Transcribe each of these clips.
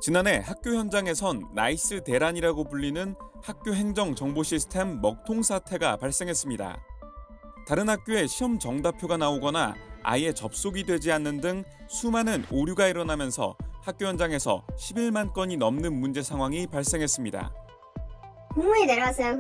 지난해 학교 현장에선 나이스 대란이라고 불리는 학교 행정 정보 시스템 먹통 사태가 발생했습니다. 다른 학교에 시험 정답표가 나오거나 아예 접속이 되지 않는 등 수많은 오류가 일어나면서 학교 현장에서 11만 건이 넘는 문제 상황이 발생했습니다. 공문이 내려왔어요.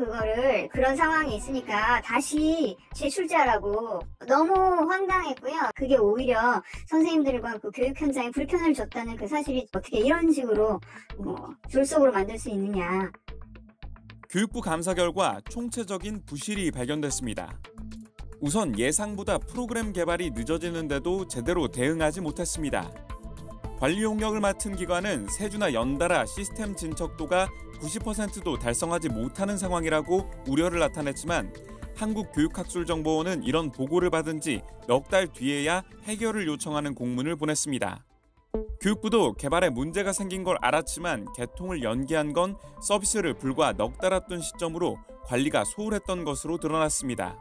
그런 상황이 있으니까 다시 재출제하라고. 너무 황당했고요. 그게 오히려 선생님들과 그 교육 현장에 불편을 줬다는 그 사실이 어떻게 이런 식으로 졸속으로 만들 수 있느냐. 교육부 감사 결과 총체적인 부실이 발견됐습니다. 우선 예상보다 프로그램 개발이 늦어지는데도 제대로 대응하지 못했습니다. 관리 용역을 맡은 기관은 세주나 연달아 시스템 진척도가 90%도 달성하지 못하는 상황이라고 우려를 나타냈지만 한국교육학술정보원은 이런 보고를 받은 지 넉 달 뒤에야 해결을 요청하는 공문을 보냈습니다. 교육부도 개발에 문제가 생긴 걸 알았지만 개통을 연기한 건 서비스를 불과 넉 달 앞둔 시점으로 관리가 소홀했던 것으로 드러났습니다.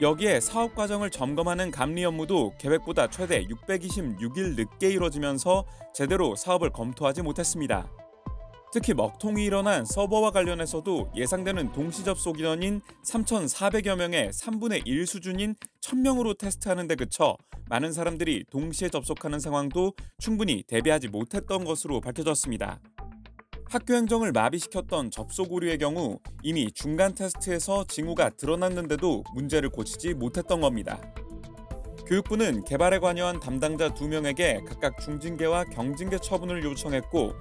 여기에 사업 과정을 점검하는 감리 업무도 계획보다 최대 626일 늦게 이뤄지면서 제대로 사업을 검토하지 못했습니다. 특히 먹통이 일어난 서버와 관련해서도 예상되는 동시 접속 인원인 3,400여 명의 3분의 1 수준인 1,000명으로 테스트하는 데 그쳐 많은 사람들이 동시에 접속하는 상황도 충분히 대비하지 못했던 것으로 밝혀졌습니다. 학교 행정을 마비시켰던 접속 오류의 경우 이미 중간 테스트에서 징후가 드러났는데도 문제를 고치지 못했던 겁니다. 교육부는 개발에 관여한 담당자 2명에게 각각 중징계와 경징계 처분을 요청했고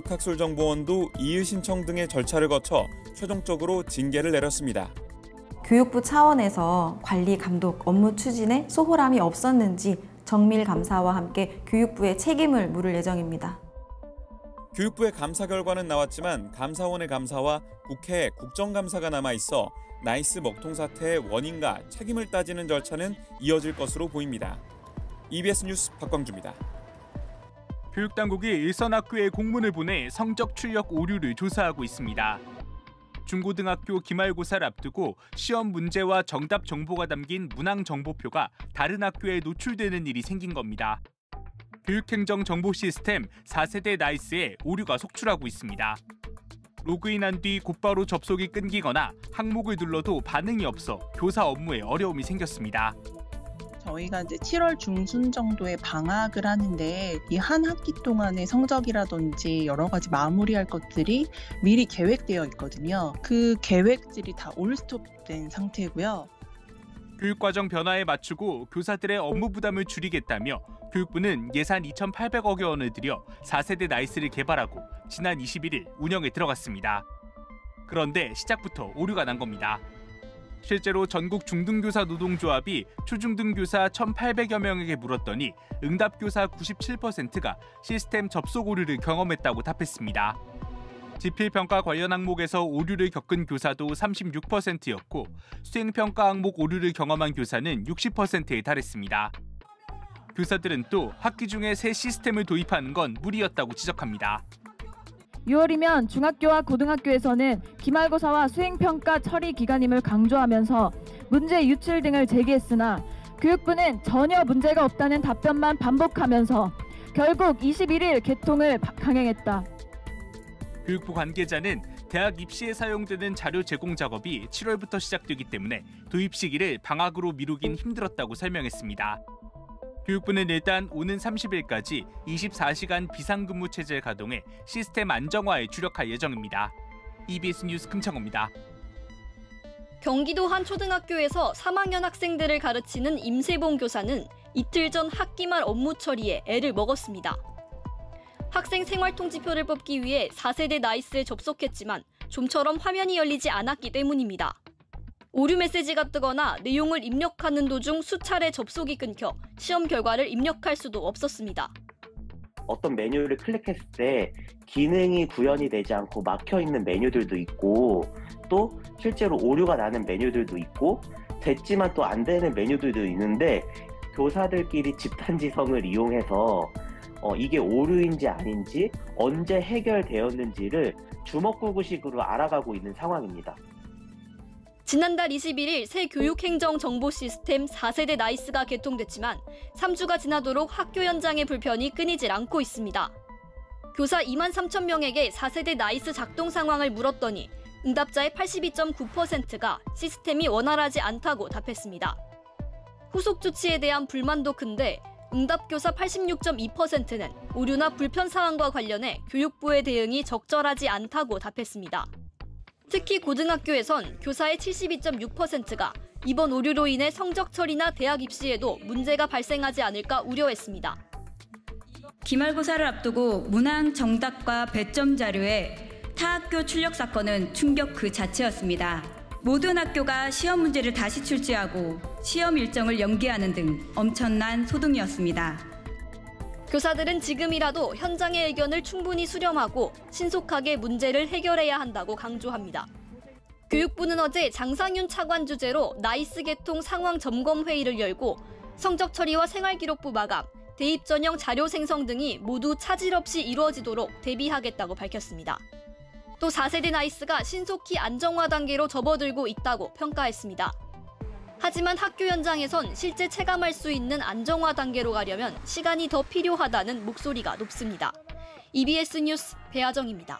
한국교육학술정보원도 이의 신청 등의 절차를 거쳐 최종적으로 징계를 내렸습니다. 교육부 차원에서 관리 감독 업무 추진에 소홀함이 없었는지 정밀 감사와 함께 교육부의 책임을 물을 예정입니다. 교육부의 감사 결과는 나왔지만 감사원의 감사와 국회의 국정감사가 남아있어 나이스 먹통 사태의 원인과 책임을 따지는 절차는 이어질 것으로 보입니다. EBS 뉴스 박광주입니다. 교육당국이 일선 학교에 공문을 보내 성적 출력 오류를 조사하고 있습니다. 중고등학교 기말고사를 앞두고 시험 문제와 정답 정보가 담긴 문항 정보표가 다른 학교에 노출되는 일이 생긴 겁니다. 교육행정 정보 시스템 4세대 나이스에 오류가 속출하고 있습니다. 로그인한 뒤 곧바로 접속이 끊기거나 항목을 눌러도 반응이 없어 교사 업무에 어려움이 생겼습니다. 저희가 이제 7월 중순 정도에 방학을 하는데 이 한 학기 동안의 성적이라든지 여러 가지 마무리할 것들이 미리 계획되어 있거든요. 그 계획들이 다 올스톱된 상태고요. 교육과정 변화에 맞추고 교사들의 업무 부담을 줄이겠다며 교육부는 예산 2,800억여 원을 들여 4세대 나이스를 개발하고 지난 21일 운영에 들어갔습니다. 그런데 시작부터 오류가 난 겁니다. 실제로 전국 중등교사 노동조합이 초중등교사 1,800여 명에게 물었더니 응답교사 97%가 시스템 접속 오류를 경험했다고 답했습니다. 지필평가 관련 항목에서 오류를 겪은 교사도 36%였고 수행평가 항목 오류를 경험한 교사는 60%에 달했습니다. 교사들은 또 학기 중에 새 시스템을 도입하는 건 무리였다고 지적합니다. 6월이면 중학교와 고등학교에서는 기말고사와 수행평가 처리 기간임을 강조하면서 문제 유출 등을 제기했으나 교육부는 전혀 문제가 없다는 답변만 반복하면서 결국 21일 개통을 강행했다. 교육부 관계자는 대학 입시에 사용되는 자료 제공 작업이 7월부터 시작되기 때문에 도입 시기를 방학으로 미루긴 힘들었다고 설명했습니다. 교육부는 일단 오는 30일까지 24시간 비상근무 체제를 가동해 시스템 안정화에 주력할 예정입니다. EBS 뉴스 금창호입니다. 경기도 한 초등학교에서 3학년 학생들을 가르치는 임세봉 교사는 이틀 전 학기 말 업무 처리에 애를 먹었습니다. 학생 생활통지표를 뽑기 위해 4세대 나이스에 접속했지만 좀처럼 화면이 열리지 않았기 때문입니다. 오류 메시지가 뜨거나 내용을 입력하는 도중 수차례 접속이 끊겨 시험 결과를 입력할 수도 없었습니다. 어떤 메뉴를 클릭했을 때 기능이 구현이 되지 않고 막혀있는 메뉴들도 있고 또 실제로 오류가 나는 메뉴들도 있고 됐지만 또 안 되는 메뉴들도 있는데 교사들끼리 집단지성을 이용해서 이게 오류인지 아닌지 언제 해결되었는지를 주먹구구식으로 알아가고 있는 상황입니다. 지난달 21일 새 교육행정 정보 시스템 4세대 나이스가 개통됐지만 3주가 지나도록 학교 현장의 불편이 끊이질 않고 있습니다. 교사 2만 3천 명에게 4세대 나이스 작동 상황을 물었더니 응답자의 82.9%가 시스템이 원활하지 않다고 답했습니다. 후속 조치에 대한 불만도 큰데 응답교사 86.2%는 오류나 불편 사항과 관련해 교육부의 대응이 적절하지 않다고 답했습니다. 특히 고등학교에선 교사의 72.6%가 이번 오류로 인해 성적 처리나 대학 입시에도 문제가 발생하지 않을까 우려했습니다. 기말고사를 앞두고 문항 정답과 배점 자료에 타학교 출력 사건은 충격 그 자체였습니다. 모든 학교가 시험 문제를 다시 출제하고 시험 일정을 연기하는 등 엄청난 소동이었습니다. 교사들은 지금이라도 현장의 의견을 충분히 수렴하고 신속하게 문제를 해결해야 한다고 강조합니다. 교육부는 어제 장상윤 차관 주재로 나이스 개통 상황 점검 회의를 열고 성적 처리와 생활기록부 마감, 대입 전형 자료 생성 등이 모두 차질 없이 이루어지도록 대비하겠다고 밝혔습니다. 또 4세대 나이스가 신속히 안정화 단계로 접어들고 있다고 평가했습니다. 하지만 학교 현장에선 실제 체감할 수 있는 안정화 단계로 가려면 시간이 더 필요하다는 목소리가 높습니다. EBS 뉴스 배아정입니다.